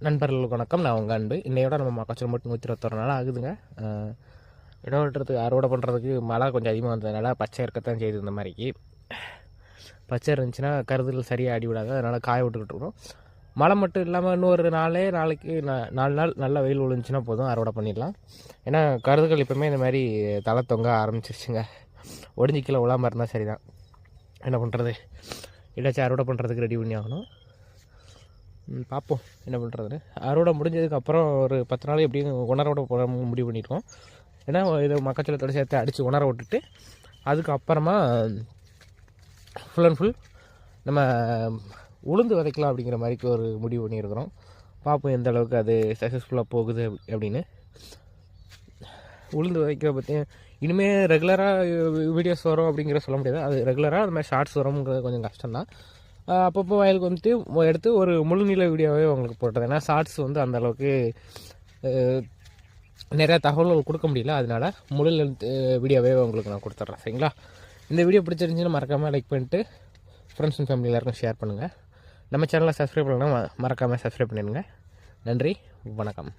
நண்பர்களுக்கு வணக்கம். நான் உங்கள் அன்பு. இன்னையோட நம்ம மக்காச்சோளம் மட்டும் 121 நாள் ஆகுதுங்க. இடம் வெட்டுறதுக்கு அறுவடை பண்ணுறதுக்கு மழை கொஞ்சம் அதிகமாக வந்ததுனால பச்சை இருக்கத்தான் செய்யுது. இந்த மாதிரிக்கு பச்சை இருந்துச்சுன்னா கருதுகள் சரியாக அடி விடாது. அதனால் காய விட்டுக்கிட்டு இருக்கணும். மழை மட்டும் இல்லாமல் இன்னொரு நாளைக்கு 4 நாள் நல்லா வெயில் விழுந்துச்சுன்னா போதும், அறுவடை பண்ணிடலாம். ஏன்னா கருதுகள் எப்போவுமே இந்த மாதிரி தலை தொங்க ஆரம்பிச்சிருச்சுங்க. ஒடிஞ்சு கீழே விழாமல் இருந்தால் சரி தான். என்ன பண்ணுறது, ஏதாச்சும் அறுவடை பண்ணுறதுக்கு ரெடி பண்ணி ஆகணும். பார்ப்போம் என்ன பண்ணுறதுன்னு. அறுவடை முடிஞ்சதுக்கப்புறம் ஒரு 10 நாள் எப்படியும் உணரோட போட முடிவு பண்ணிடுவோம். ஏன்னா இதை மக்காச்சோளத்தோடு சேர்த்து அடித்து உணர விட்டுட்டு அதுக்கப்புறமா ஃபுல் அண்ட் ஃபுல் நம்ம உளுந்து விதைக்கலாம் அப்படிங்கிற மாதிரிக்கு ஒரு முடிவு பண்ணியிருக்கிறோம். பார்ப்போம் எந்த அளவுக்கு அது சக்ஸஸ்ஃபுல்லாக போகுது அப்படின்னு. உளுந்து விதைக்கிற பற்றி இனிமேல் ரெகுலராக வீடியோஸ் வரும் அப்படிங்கிற சொல்ல முடியாது. அது ரெகுலராக அது மாதிரி ஷார்ட்ஸ் வரும்ங்கிறது கொஞ்சம் கஷ்டம்தான். அப்பப்போ வயலுக்கு வந்துட்டு எடுத்து ஒரு முழு நீள வீடியோவே உங்களுக்கு போட்டது. ஏன்னா ஷார்ட்ஸ் வந்து அந்தளவுக்கு நிறையா தகவல்கள் கொடுக்க முடியல. அதனால முழு வீடியோவே உங்களுக்கு நான் கொடுத்துட்றேன். சரிங்களா? இந்த வீடியோ பிடிச்சிருந்துச்சின்னா மறக்காமல் லைக் பண்ணிட்டு ஃப்ரெண்ட்ஸ் அண்ட் ஃபேமிலி எல்லாருக்கும் ஷேர் பண்ணுங்கள். நம்ம சேனலை சப்ஸ்கிரைப் பண்ணலாம், மறக்காமல் சப்ஸ்கிரைப் பண்ணிடுங்க. நன்றி, வணக்கம்.